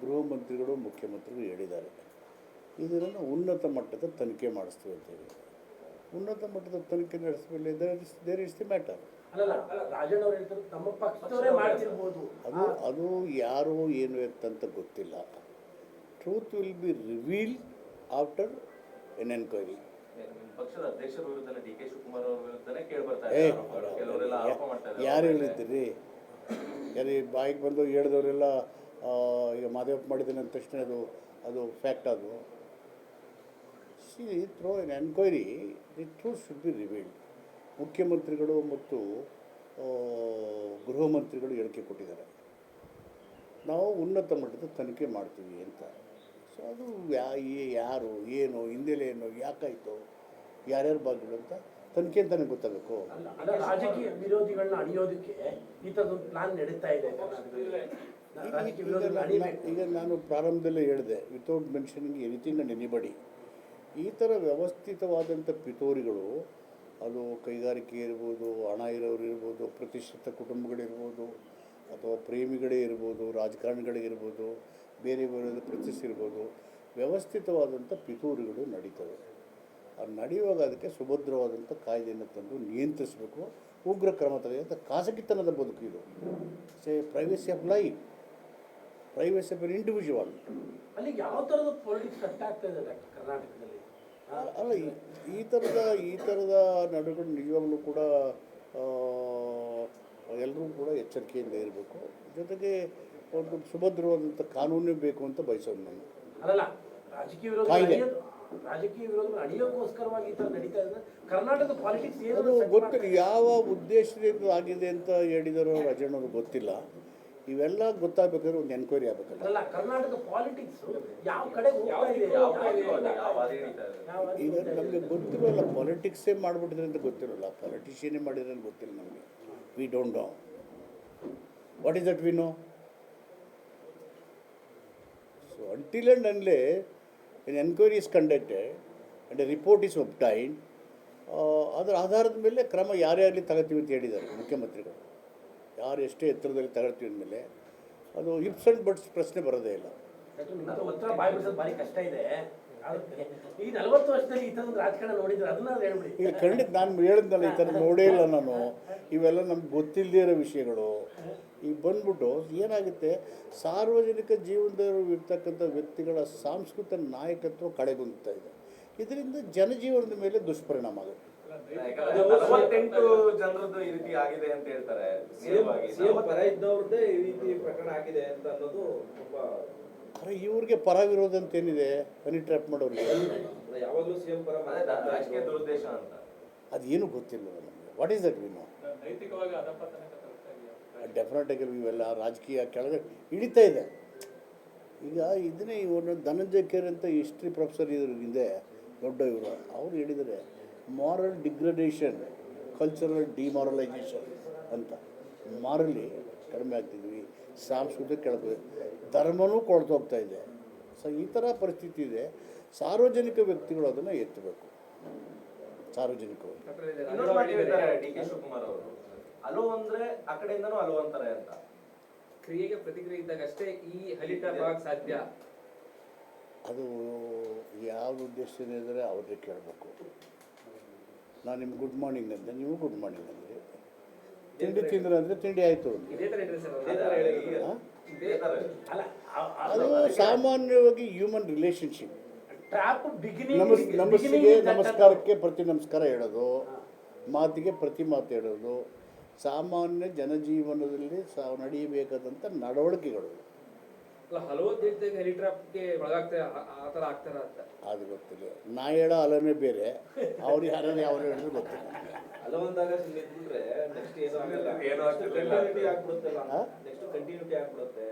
ಗೃಹ ಮಂತ್ರಿಗಳು ಮುಖ್ಯಮಂತ್ರಿಗಳು ಹೇಳಿದ್ದಾರೆ, ಇದನ್ನು ಉನ್ನತ ಮಟ್ಟದ ತನಿಖೆ ಮಾಡಿಸ್ತೀವಿ ಅಂತ ಹೇಳಿ. ಉನ್ನತ ಮಟ್ಟದ ತನಿಖೆ ನಡೆಸಬೇಡಿ, ದೇರ್ ಇಸ್ ದಿ ಮ್ಯಾಟರ್. ಅದು ಯಾರು ಏನು ಎತ್ತಂತ ಗೊತ್ತಿಲ್ಲ. Truth will be reveal after N enquiry. ಪಕ್ಷದ ಅಧ್ಯಕ್ಷರ ವಿರುದ್ಧನೇ ಡಿ ಕೆ ಶಿವಕುಮಾರ್ ಅವರ ವಿರುದ್ಧನೇ ಕೆಲವರೆಲ್ಲ ಆರೋಪ ಮಾಡ್ತಾರೆ. ಯಾರು ಹೇಳಿದ್ದೀರಿ? ಯಾರು ಬಾಯಿಗೆ ಬಂದು ಹೇಳಿದವರೆಲ್ಲ ಈಗ ಮಾದೇವಪ್ಪ ಮಾಡಿದ್ದೇನೆ ಅಂದ ತಕ್ಷಣ ಅದು ಫ್ಯಾಕ್ಟ್. ಅದು through an enquiry the truth should be revealed. ಮುಖ್ಯಮಂತ್ರಿಗಳು ಮತ್ತು ಗೃಹ ಮಂತ್ರಿಗಳು ಹೇಳಿಕೆ ಕೊಟ್ಟಿದ್ದಾರೆ, ನಾವು ಉನ್ನತ ಮಟ್ಟದ ತನಿಖೆ ಮಾಡ್ತೀವಿ ಅಂತ. ಸೊ ಅದು ಯಾರು ಏನು ಹಿನ್ನೆಲೆ ಏನು ಯಾಕಾಯಿತು ಯಾರ್ಯಾರು ಭಾಗಗಳು ಅಂತ ತನಿಖೆ ಅಂತಲೇ ಗೊತ್ತಾಗಬೇಕು. ರಾಜಕೀಯ ವಿರೋಧಿಗಳನ್ನ ಅಣಿಯೋದಕ್ಕೆ ಈ ಥರದೊಂದು ಪ್ಲಾನ್ ನಡೀತಾ ಇದೆ. ಈಗ ನಾನು ಪ್ರಾರಂಭದಲ್ಲೇ ಹೇಳಿದೆ, without mentioning anything and anybody, ಈ ಥರ ವ್ಯವಸ್ಥಿತವಾದಂಥ ಪಿತೂರಿಗಳು, ಅದು ಕೈಗಾರಿಕೆ ಇರ್ಬೋದು, ಹಣ ಇರೋರು ಇರ್ಬೋದು, ಪ್ರತಿಷ್ಠಿತ ಕುಟುಂಬಗಳಿರ್ಬೋದು, ಅಥವಾ ಪ್ರೇಮಿಗಳೇ ಇರ್ಬೋದು, ರಾಜಕಾರಣಿಗಳೇ ಇರ್ಬೋದು, ಬೇರೆ ಬೇರೆ ಪ್ರತಿಷ್ಠೆ ಇರ್ಬೋದು, ವ್ಯವಸ್ಥಿತವಾದಂಥ ಪಿತೂರಿಗಳು ನಡೀತವೆ. ಅದು ನಡೆಯುವಾಗ ಅದಕ್ಕೆ ಸುಭದ್ರವಾದಂಥ ಕಾಯ್ದೆಯನ್ನು ತಂದು ನಿಯಂತ್ರಿಸಬೇಕು, ಉಗ್ರ ಕ್ರಮ ತೆಗೆಯುವಂಥ ಖಾಸಗಿತನದ ಬದುಕು ಇದು. Privacy of life, privacy of an individual. ಅಲ್ಲಿ ಯಾವ ಥರದ ಪೊಲಿಟಿಕ್ಸ್ ಕಟ್ ಆಗ್ತಾ ಇದೆ ಕರ್ನಾಟಕದಲ್ಲಿ? ಅಲ್ಲ, ಈ ಥರದ ನಡುಗಳು ನಿಜವಾಗ್ಲೂ ಕೂಡ ಎಲ್ಲರೂ ಕೂಡ ಎಚ್ಚರಿಕೆಯಿಂದ ಇರಬೇಕು. ಜೊತೆಗೆ ಒಂದು ಸುಭದ್ರವಾದಂಥ ಕಾನೂನು ಬೇಕು ಅಂತ ಬಯಸೋದು ನಾನು. ಅಲ್ಲ, ರಾಜಕೀಯ ವಿರೋಧ ಅಣಿಯೋಕ್ಕೋಸ್ಕರವಾಗಿ ಈ ಥರ ನಡೀತಾ ಇದೆ ಕರ್ನಾಟಕದ ಪಾಲಿಟಿಕ್ಸ್. ಅದು ಗೊತ್ತಿಲ್ಲ, ಯಾವ ಉದ್ದೇಶದಿಂದ ಆಗಿದೆ ಅಂತ ಹೇಳಿದಾರೋ ರಾಜಣ್ಣವ್ರು ಗೊತ್ತಿಲ್ಲ. ಇವೆಲ್ಲ ಗೊತ್ತಾಗಬೇಕಾದ್ರೆ ಒಂದು ಎನ್ಕ್ವೈರಿ ಆಗಬೇಕಲ್ಲ. ಅಲ್ಲ, ಕರ್ನಾಟಕ ಪಾಲಿಟಿಕ್ಸ್ ಯಾವ ಕಡೆ ಈಗ ನಮಗೆ ಗೊತ್ತಿರೋಲ್ಲ, ಪಾಲಿಟಿಕ್ಸೇ ಮಾಡಿಬಿಟ್ಟಿದ್ರೆ ಅಂತ ಗೊತ್ತಿರೋಲ್ಲ, ಪಾಲಿಟಿಷಿಯನ್ನೇ ಮಾಡಿದ್ರೆ ಅಂತ ಗೊತ್ತಿಲ್ಲ ನಮಗೆ. We don't know what is that we no. So until and unless an enquiry is conducted and a report is obtained, ಅದರ ಆಧಾರದ ಮೇಲೆ ಕ್ರಮ ಯಾರೇ ಆಗಲಿ ತಗೋತೀವಿ ಅಂತ ಹೇಳಿದ್ದಾರೆ ಮುಖ್ಯಮಂತ್ರಿಗಳು. ಯಾರು ಎಷ್ಟೇ ಎತ್ತರದಲ್ಲಿ ತಗೊಳ್ತೀವಿ ಅಂದಮೇಲೆ ಅದು ಇಪ್ಸ್ ಆ್ಯಂಡ್ ಬಟ್ಸ್ ಪ್ರಶ್ನೆ ಬರೋದೇ ಇಲ್ಲ. ಉತ್ತರ ಬಾಯ್ಬಿಡಿಸೋದು ಭಾರಿ ಕಷ್ಟ ಇದೆ. ಈ 40 ವರ್ಷದಲ್ಲಿ ಈ ಥರದ ರಾಜಕಾರಣ ನೋಡಿದ್ರೆ ಅದನ್ನ ಹೇಳ್ಬಿಡಿ. ಈಗ ಖಂಡಿತ ನಾನು ಹೇಳಿದ್ನಲ್ಲ, ಈ ಥರ ನೋಡೇ ಇಲ್ಲ ನಾನು. ಇವೆಲ್ಲ ನಮ್ಗೆ ಗೊತ್ತಿಲ್ಲದೇ ಇರೋ ವಿಷಯಗಳು. ಈಗ ಬಂದ್ಬಿಟ್ಟು ಏನಾಗುತ್ತೆ, ಸಾರ್ವಜನಿಕ ಜೀವನದಲ್ಲಿ ಇರ್ತಕ್ಕಂಥ ವ್ಯಕ್ತಿಗಳ ಸಾಂಸ್ಕೃತಿಕ ನಾಯಕತ್ವ ಕಳೆಗುಂದುತ್ತಾ ಇದೆ. ಇದರಿಂದ ಜನಜೀವನದ ಮೇಲೆ ದುಷ್ಪರಿಣಾಮ ಆಗುತ್ತೆ. 48 ಜನರದ್ದು ಈ ರೀತಿ ಆಗಿದೆ ಅಂತ ಹೇಳ್ತಾರೆ. ಪರ ಇದ್ದವ್ರದ್ದೇ ಈ ರೀತಿ ಪ್ರಕರಣ ಆಗಿದೆ ಅಂತ ಅನ್ನೋದು ತುಂಬಾ. ಅರೆ, ಇವ್ರಿಗೆ ಪರ ವಿರೋಧ ಅಂತ ಏನಿದೆ? ಹನಿ ಟ್ರ್ಯಾಪ್ ಮಾಡೋರಿಗೆ ಯಾವಾಗಲೂ ಸಿಎಂ ಪರ ರಾಜಕೀಯ ದುರುದ್ದೇಶ ಅಂತ ಅದೇನು ಗೊತ್ತಿಲ್ಲ ನಮಗೆ. What is that we know? ಡೆಫಿನೆಟಾಗಿ ಇವೆಲ್ಲ ರಾಜಕೀಯ ಕೆಳಗೆ ಇಳಿತಾ ಇದೆ. ಈಗ ಇದನ್ನೇ ಇವರು ಧನಂಜಯ ಕೇರ್ ಅಂತ ಹಿಸ್ಟ್ರಿ ಪ್ರೊಫೆಸರ್ ಇದ್ರ ಹಿಂದೆ ದೊಡ್ಡ ಇವರು, ಅವ್ರು ಹೇಳಿದರೆ ಮಾರಲ್ ಡಿಗ್ರಡೇಷನ್, ಕಲ್ಚರಲ್ ಡಿಮಾರಲೈಸೇಷನ್ ಅಂತ. ಮಾರಲಿ ಕಡಿಮೆ ಆಗ್ತಿದ್ವಿ, ಸಾಂಸ್ಕೃತಿಕ ಕೆಳಗೆ, ಧರ್ಮನೂ ಕೊಳ್ತೋಗ್ತಾ ಇದೆ. ಸೊ ಈ ಥರ ಪರಿಸ್ಥಿತಿ ಇದೆ. ಸಾರ್ವಜನಿಕ ವ್ಯಕ್ತಿಗಳು ಅದನ್ನು ಎತ್ತಬೇಕು. ಸಾರ್ವಜನಿಕವಾಗಿ ಡಿ ಕೆ ಶಿವಕುಮಾರ್ ಅವರು ಅಲೋ ಅಂದ್ರೆ ಆ ಕಡೆಯಿಂದನೂ ಅಲೋ ಅಂತಾರೆ ಅಂತ. ಕ್ರಿಯೆಗೆ ಪ್ರತಿಕ್ರಿಯೆ ಇದ್ದಾಗ ಅಷ್ಟೇ ಈ ಹೆಲಿಕಾಪ್ಟರ್ ಆಗ ಸಾಧ್ಯ. ಅದು ಯಾವ್ದು ಉದ್ದೇಶದಿಂದ ಇದ್ದರೆ ಅವ್ರಿಗೆ ಕೇಳಬೇಕು. ನಾನು ನಿಮ್ಗೆ ಗುಡ್ ಮಾರ್ನಿಂಗ್ ಅಂದೆ, ನೀವು ಗುಡ್ ಮಾರ್ನಿಂಗ್ ಅಂದ್ರಿ. ತಿಂಡಿ ತಿಂದ್ರೆ ಅಂದರೆ ತಿಂಡಿ ಆಯಿತು. ಅದು ಸಾಮಾನ್ಯವಾಗಿ ಹ್ಯೂಮನ್ ರಿಲೇಷನ್ಶಿಪ್. ನಮಸ್ಕಾರಕ್ಕೆ ಪ್ರತಿ ನಮಸ್ಕಾರ ಹೇಳೋದು, ಮಾತಿಗೆ ಪ್ರತಿ ಮಾತು ಹೇಳೋದು, ಸಾಮಾನ್ಯ ಜನಜೀವನದಲ್ಲಿ ನಡೆಯಬೇಕಾದಂಥ ನಡವಳಿಕೆಗಳು. ಹಲವು ದೇಶದಾಗ ಹೆಲಿಟ್ರಾಪ್ಗೆ ಒಳಗಾಗ್ತಾರೆ, ಆ ಥರ ಆಗ್ತಾರ ಅಂತ ಅದು ಗೊತ್ತಿಲ್ಲ. ನಾ ಹೇಳೋ ಅಲನೇ ಬೇರೆ, ಅವ್ರಿಗೆ ಯಾರು ಯಾವ ಹೇಳಿದ್ರು ಗೊತ್ತಿಲ್ಲ. ಹಲವಂದಾಗ ನಿಂತ್ಬಿಟ್ರೆ ನೆಕ್ಸ್ಟ್ ಏನೋ ಆಗಲ್ಲ, ಕಂಟಿನ್ಯೂಟಿ ಆಗ್ಬಿಡುತ್ತಲ್ಲ, ನೆಕ್ಸ್ಟ್ ಕಂಟಿನ್ಯೂಟಿ ಆಗ್ಬಿಡುತ್ತೆ.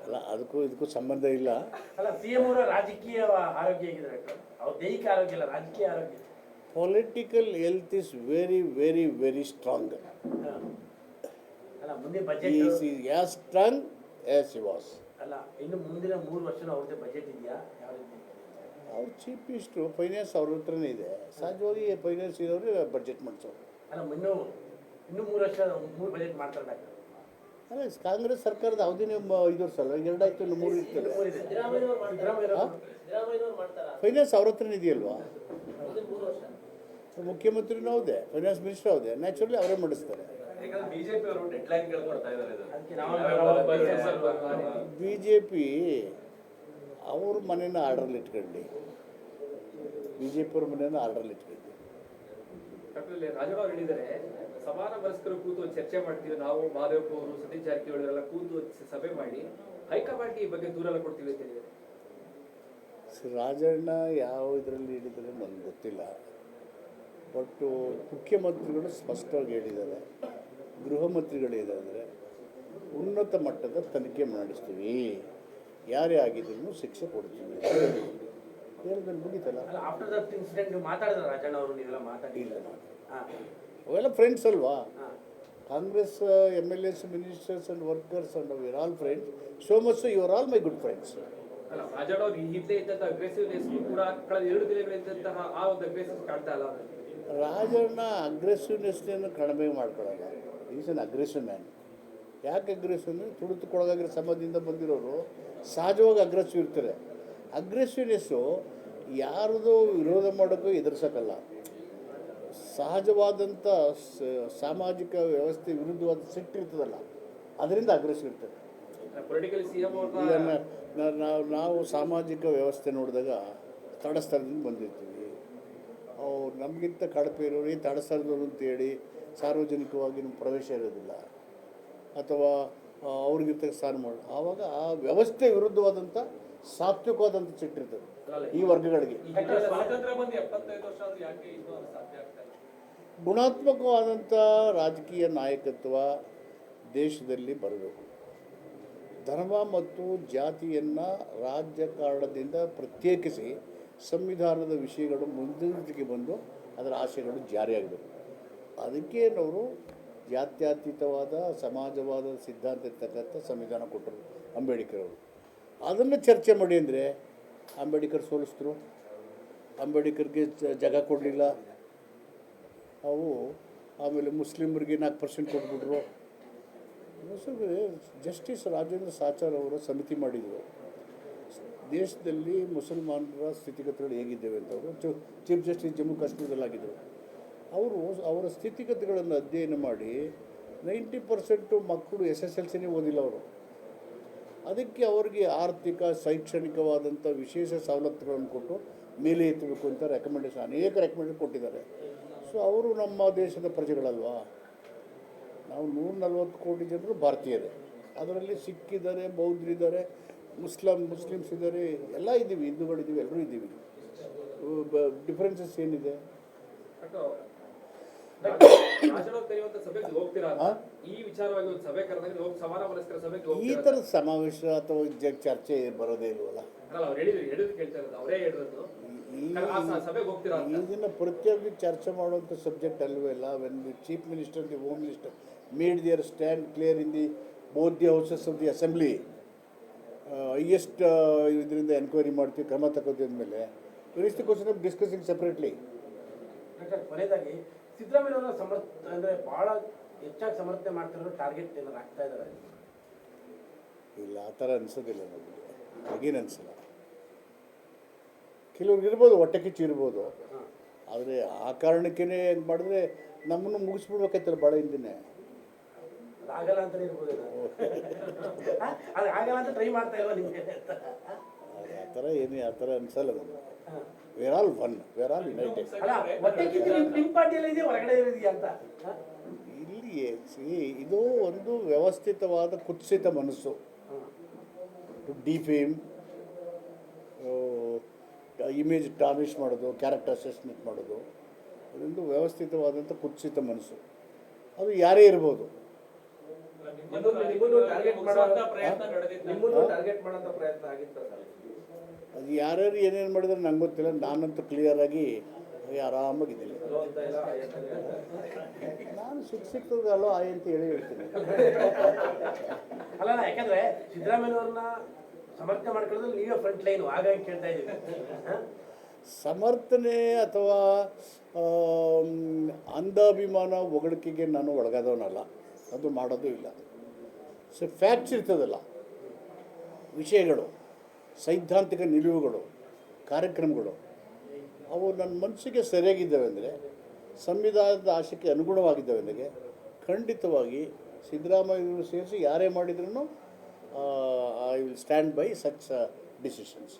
ಅಲ್ಲ, ಅದಕ್ಕೂ ಇದಕ್ಕೂ ಸಂಬಂಧ ಇಲ್ಲ. ಅಲ್ಲ, ಸಿಎಂ ಅವರ ರಾಜಕೀಯ ಆರೋಗ್ಯ ಹೇಗಿದ್ದಾರೆ? ಅವ್ರ ದೈಹಿಕ ಆರೋಗ್ಯ ಇಲ್ಲ, ರಾಜಕೀಯ ಆರೋಗ್ಯ. Political health is very very very strong. ಅಲ್ಲ, ಮುಂದೆ budget as strong as he was. ಅಲ್ಲ, ಇನ್ನು ಮುಂದಿನ 3 ವರ್ಷ ಅವ್ರದ್ದೇ ಬಜೆಟ್ ಇದೆಯಾ? ಯಾವ ರೀತಿ? ಅವ್ರು ಚೀಫ್ ಮಿನಿಸ್ಟ್ರು, ಫೈನಾನ್ಸ್ ಅವ್ರ ಹತ್ರನೇ ಇದೆ. ಸಹಜವಾಗಿ ಫೈನಾನ್ಸ್ ಇರೋರು ಬಡ್ಜೆಟ್ ಮಾಡಿಸೋರು. ಅಲ್ಲ, ಇನ್ನೂ 3 ವರ್ಷ 3 ಬಜೆಟ್ ಮಾಡ್ತಾರೆ. ಅಲ್ಲ ಕಾಂಗ್ರೆಸ್ ಸರ್ಕಾರದ ಅವಧಿನೇ 5 ವರ್ಷ ಅಲ್ಲ, 2 ಆಯಿತು, ಇನ್ನು 3 ಇರ್ತದೆ. ಫೈನಾನ್ಸ್ ಅವ್ರ ಹತ್ರನೇ ಇದೆಯಲ್ವಾ, ಮುಖ್ಯಮಂತ್ರಿನೂ ಹೌದೇ, ಫೈನಾನ್ಸ್ ಮಿನಿಸ್ಟರ್ ಹೌದೇ, ನ್ಯಾಚುರಲಿ ಅವರೇ ಮಾಡಿಸ್ತಾರೆ. ಯಾಕಂದ್ರೆ ಬಿಜೆಪಿ ಅವರು ಡೆಡ್ ಲೈನ್ಗಳು ಕೊಡ್ತಾ ಇದ್ದಾರೆ ಬಿ ಜೆ ಪಿ ಅವ್ರ ಮನೇನ ಆರ್ಡ್ರಲ್ಲಿ ಇಟ್ಕೊಳ್ಳಿ, ಬಿ ಜೆ ಪಿ ಅವ್ರ ಮನೇನ ಆರ್ಡ್ರಲ್ಲಿ ಇಟ್ಕೊಳ್ಳಿ. ಡಾಕ್ಟರ್ ರಾಜಣ್ಣ ಅವರು ಹೇಳಿದ್ದಾರೆ, ಸಮಾನ ಮನಸ್ಕರು ಕೂತು ಚರ್ಚೆ ಮಾಡ್ತೀವಿ ನಾವು, ಮಾದೇವಪ್ಪ ಅವರು, ಸತೀಶ್ ಜಾರಕಿಹೊಳಿ ಅವರೆಲ್ಲ ಕೂತು ಸಭೆ ಮಾಡಿ ಹೈಕಮಾಂಡ್ಗೆ ಈ ಬಗ್ಗೆ ದೂರ ಎಲ್ಲ ಕೊಡ್ತೀವಿ ಅಂತ ಹೇಳಿದ್ದಾರೆ. ರಾಜಣ್ಣ ಯಾವ ಇದರಲ್ಲಿ ಹೇಳಿದರೆ ನನಗೆ ಗೊತ್ತಿಲ್ಲ, ಬಟ್ ಮುಖ್ಯಮಂತ್ರಿಗಳು ಸ್ಪಷ್ಟವಾಗಿ ಹೇಳಿದ್ದಾರೆ, ಗೃಹ ಮಂತ್ರಿಗಳು ಹೇಳಿದರೆ ಉನ್ನತ ಮಟ್ಟದ ತನಿಖೆ ಮಾಡಿಸ್ತೀವಿ, ಯಾರೇ ಆಗಿದ್ರು ಶಿಕ್ಷೆ ಕೊಡ್ತೀವಿ ಹೇಳಿದ್ರೆ ಮುಗೀತಲ್ಲ. ಆಫ್ಟರ್ ದಟ್ ಇನ್ಸಿಡೆಂಟ್ ನೀವು ಮಾತಾಡಿದ್ರೆ ರಾಜಣ್ಣ ಅವರು, ನೀವೆಲ್ಲ ಮಾತಾಡಿಲ್ಲ? ಅವೆಲ್ಲ ಫ್ರೆಂಡ್ಸ್ ಅಲ್ವಾ, Congress MLAs, ministers and workers and we are all friends, so much you are all my good friends. ಅಲ್ಲ, ರಾಜಣ್ಣ ಅವರು ಹಿಂದೆ ಇದ್ದಂಥ ಅಗ್ರೆಸಿವ್ನೆಸ್ ಕೂಡ ಕಳೆದ 2 ದಿನಗಳಿದ್ದಂತಹ ಆ ಒಂದು ಅಗ್ರೆಸಿವ್ ಕಾಣ್ತಾ ಇಲ್ಲ. ರಾಜಣ್ಣ ಅಗ್ರೆಸಿವ್ನೆಸ್ನೇನು ಕಡಿಮೆ ಮಾಡ್ಕೊಳ್ಳಲ್ಲ, ಈಸ್ ಅನ್ ಅಗ್ರೆಸಿವ್ ಮ್ಯಾನ್. ಯಾಕೆ ಅಗ್ರೆಸಿವ್ ಅಂದರೆ ತುಳಿತುಕೊಳಗಾಗಿರೋ ಸಮಾಜದಿಂದ ಬಂದಿರೋರು ಸಹಜವಾಗಿ ಅಗ್ರೆಸಿವ್ ಇರ್ತಾರೆ. ಅಗ್ರೆಸಿವ್ನೆಸ್ಸು ಯಾರದು ವಿರೋಧ ಮಾಡೋಕ್ಕೂ ಎದುರಿಸೋಕ್ಕಲ್ಲ, ಸಹಜವಾದಂಥ ಸಾಮಾಜಿಕ ವ್ಯವಸ್ಥೆ ವಿರುದ್ಧವಾದ ಸಿಟ್ಟಿರ್ತದಲ್ಲ, ಅದರಿಂದ ಅಗ್ರೆಸಿವ್ ಇರ್ತದೆ. ಪೊಲಿಟಿಕಲ್ ಸಿಎಂ ಈಗ ನಾವು ಸಾಮಾಜಿಕ ವ್ಯವಸ್ಥೆ ನೋಡಿದಾಗ ತಡಸ್ಥರದಿಂದ ಬಂದಿರ್ತೀವಿ, ಅವ್ರು ನಮಗಿಂತ ಕಳಪೆ ಇರೋರು ಈ ತಡಸ್ಥರದವರು ಅಂತೇಳಿ ಸಾರ್ವಜನಿಕವಾಗಿ ನಮ್ಮ ಪ್ರವೇಶ ಇರೋದಿಲ್ಲ, ಅಥವಾ ಅವ್ರಿಗಿರ್ತಕ್ಕ ಸ್ಥಾನ ಮಾಡಿ, ಆವಾಗ ಆ ವ್ಯವಸ್ಥೆ ವಿರುದ್ಧವಾದಂಥ ಸಾತ್ವಿಕವಾದಂಥ ಸಿಟ್ಟಿರ್ತದೆ ಈ ವರ್ಗಗಳಿಗೆ. ಸ್ವಾತಂತ್ರ್ಯ ಬಂದು 75 ವರ್ಷ ಆದ್ರೂ ಯಾಕೆ ಇನ್ನೂ ಅದು ಸಾಧ್ಯ ಆಗ್ತಾ ಇಲ್ಲ? ಗುಣಾತ್ಮಕವಾದಂಥ ರಾಜಕೀಯ ನಾಯಕತ್ವ ದೇಶದಲ್ಲಿ ಬರಬೇಕು. ಧರ್ಮ ಮತ್ತು ಜಾತಿಯನ್ನು ರಾಜಕಾರಣದಿಂದ ಪ್ರತ್ಯೇಕಿಸಿ ಸಂವಿಧಾನದ ವಿಷಯಗಳು ಮುಂದಿಗೆ ಬಂದು ಅದರ ಆಶಯಗಳು ಜಾರಿಯಾಗಬೇಕು. ಅದಕ್ಕೆ ನಾವು ಜಾತ್ಯತೀತವಾದ ಸಮಾಜವಾದ ಸಿದ್ಧಾಂತ ಇರ್ತಕ್ಕಂಥ ಸಂವಿಧಾನ ಕೊಟ್ಟರು ಅಂಬೇಡ್ಕರ್ ಅವರು. ಅದನ್ನು ಚರ್ಚೆ ಮಾಡಿ ಅಂದರೆ ಅಂಬೇಡ್ಕರ್ ಸೋಲಿಸಿದ್ರು, ಅಂಬೇಡ್ಕರ್ಗೆ ಜಾಗ ಕೊಡಲಿಲ್ಲ ಅವು, ಆಮೇಲೆ ಮುಸ್ಲಿಮರಿಗೆ 4% ಕೊಟ್ಬಿಟ್ರು. ಜಸ್ಟಿಸ್ ರಾಜೇಂದ್ರ ಸಾಚಾರ್ ಅವರ ಸಮಿತಿ ಮಾಡಿದರು, ದೇಶದಲ್ಲಿ ಮುಸಲ್ಮಾನರ ಸ್ಥಿತಿಗತಿಗಳು ಹೇಗಿದ್ದೇವೆ ಅಂತ. ಅವರು ಚೀಫ್ ಜಸ್ಟಿಸ್ ಜಮ್ಮು ಕಾಶ್ಮೀರದಲ್ಲಾಗಿದ್ದರು. ಅವರು ಅವರ ಸ್ಥಿತಿಗತಿಗಳನ್ನು ಅಧ್ಯಯನ ಮಾಡಿ 90% ಮಕ್ಕಳು SSLCನೇ ಓದಿಲ್ಲ ಅವರು. ಅದಕ್ಕೆ ಅವರಿಗೆ ಆರ್ಥಿಕ ಶೈಕ್ಷಣಿಕವಾದಂಥ ವಿಶೇಷ ಸವಲತ್ತುಗಳನ್ನು ಕೊಟ್ಟು ಮೇಲೆ ಎತ್ತಬೇಕು ಅಂತ ರೆಕಮೆಂಡೇಶನ್, ಅನೇಕ ರೆಕಮೆಂಡೇಶನ್ ಕೊಟ್ಟಿದ್ದಾರೆ. ಸೊ ಅವರು ನಮ್ಮ ದೇಶದ ಪ್ರಜೆಗಳಲ್ವಾ, ನಾವು 140 ಕೋಟಿ ಜನರು ಭಾರತೀಯರೇ, ಅದರಲ್ಲಿ ಸಿಖ್ ಇದ್ದಾರೆ, ಬೌದ್ಧರಿದ್ದಾರೆ, ಮುಸ್ಲಿಮ್ಸ್ ಇದ್ದಾರೆ, ಎಲ್ಲ ಇದ್ದೀವಿ, ಹಿಂದೂಗಳಿದ್ದೀವಿ, ಎಲ್ಲರೂ ಇದ್ದೀವಿ. ಡಿಫ್ರೆನ್ಸಸ್ ಏನಿದೆ? ಸಭೆಗೆ ಹೋಗ್ತೀರಾ? ಈ ವಿಚಾರವಾಗಿ ಒಂದು ಸಭೆ ಕರೆದಾಗ ಸಮಾನ ಮನಸ್ಕರ ಸಭೆಗೆ ಈ ಥರದ ಸಮಾವೇಶ ಅಥವಾ ಚರ್ಚೆ ಬರೋದೇ ಇಲ್ವಲ್ಲ. ಇದನ್ನು ಪ್ರತಿಯೊಬ್ಬರು ಚರ್ಚೆ ಮಾಡುವಂಥ ಸಬ್ಜೆಕ್ಟ್ ಅಲ್ವೇ ಇಲ್ಲ. When the chief minister, the home minister made their stand clear in the both the houses of the assembly, highest ಇದರಿಂದ ಎನ್ಕ್ವೈರಿ ಮಾಡ್ತೀವಿ, ಕ್ರಮ ತಗೋತೀವಿ ಅಂದಮೇಲೆ it is the question of discussing separately. ಕೊನೆಯದಾಗಿ ಸಿದ್ದರಾಮಯ್ಯ ಅಂದರೆ ಭಾಳ ಹೆಚ್ಚಾಗಿ ಸಮರ್ಥನೆ ಮಾಡ್ತಿರೋ ಟಾರ್ಗೆಟ್ ಏನಾದ್ರು ಆಗ್ತಾ ಇದ್ದಾರೆ? ಇಲ್ಲ, ಆ ಥರ ಅನಿಸೋದಿಲ್ಲ ನಮಗೆ, ಹಾಗೇನು ಅನಿಸಲ್ಲ. ಕೆಲವ್ರು ಇರ್ಬೋದು, ಹೊಟ್ಟೆ ಕಿಚ್ಚು ಇರ್ಬೋದು, ಆದರೆ ಆ ಕಾರಣಕ್ಕೇ ಏನು ಮಾಡಿದ್ರೆ ನಮ್ಮನ್ನು ಮುಗಿಸ್ಬಿಡ್ಬೇಕಾಯ್ತಲ್ಲ ಭಾಳ ಹಿಂದಿನೇ. ಆಗಲ್ಲ ಅಂತಲೇ ಇರ್ಬೋದು, ಅದು ಆಗಲ್ಲ ಅಂತ ಟ್ರೈ ಮಾಡ್ತಾ ಇಲ್ವಾ ನಿಮಗೆ? ಆ ಥರ ಏನು ಆ ಥರ ಅನಿಸಲ್ಲ ನಮಗೆ. We're all one, we're all united. ನಿಮ್ಮ ಪಾರ್ಟಿಯಲ್ಲಿ ಇದೆಯಾ, ಹೊರಗಡೆ ಇದೆಯಾ ಅಂತ? ಇಲ್ಲಿ ಇದು ಒಂದು ವ್ಯವಸ್ಥಿತವಾದ ಕುತ್ಸಿತ ಮನಸ್ಸು, ಡಿಫೇಮ್, ಇಮೇಜ್ ಟಾರ್ನಿಷ್ ಮಾಡೋದು, ಕ್ಯಾರೆಕ್ಟರ್ ಅಸೆಸ್ಮೆಂಟ್ ಮಾಡೋದು, ಅದೊಂದು ವ್ಯವಸ್ಥಿತವಾದಂಥ ಕುತ್ಸಿತ ಮನಸ್ಸು. ಅದು ಯಾರೇ ಇರ್ಬೋದು. ಟಾರ್ಗೆಟ್ ಮಾಡೋಂಥ ಪ್ರಯತ್ನ ಆಗಿತ್ತು ಸರ್. ಅದು ಯಾರ್ಯಾರು ಏನೇನು ಮಾಡಿದ್ರೆ ನಂಗೆ ಗೊತ್ತಿಲ್ಲ, ನಾನಂತೂ ಕ್ಲಿಯರಾಗಿ ಆರಾಮಾಗಿದ್ದೀನಿ. ನಾನು ಸಿಕ್ತದೆ ಅಲ್ಲೋ ಆಯ್ ಅಂತ ಹೇಳ್ತೀನಿ. ಅಲ್ಲ, ಯಾಕಂದ್ರೆ ಸಿದ್ದರಾಮಯ್ಯವ್ರನ್ನ ಸಮರ್ಥನೆ ಮಾಡ್ಕೊಳ್ಳೋದು ನೀವೇ ಫ್ರಂಟ್ ಲೈನು, ಹಾಗಾಗಿ ಕೇಳ್ತಾ ಇದ್ದೀವಿ. ಸಮರ್ಥನೆ ಅಥವಾ ಅಂಧಾಭಿಮಾನ ಹೊಗಳಿಕೆಗೆ ನಾನು ಒಳಗಾದವನಲ್ಲ, ಅದು ಮಾಡೋದು ಇಲ್ಲ. ಸೊ ಫ್ಯಾಕ್ಟ್ಸ್ ಇರ್ತದಲ್ಲ, ವಿಷಯಗಳು, ಸೈದ್ಧಾಂತಿಕ ನಿಲುವುಗಳು, ಕಾರ್ಯಕ್ರಮಗಳು ಅವು ನನ್ನ ಮನಸ್ಸಿಗೆ ಸರಿಯಾಗಿದ್ದಾವೆ ಅಂದರೆ, ಸಂವಿಧಾನದ ಆಶಯಕ್ಕೆ ಅನುಗುಣವಾಗಿದ್ದಾವೆ ಅಂದರೆ ಖಂಡಿತವಾಗಿ ಸಿದ್ದರಾಮಯ್ಯವರು ಸೇರಿಸಿ ಯಾರೇ ಮಾಡಿದ್ರೂ I will stand by such decisions.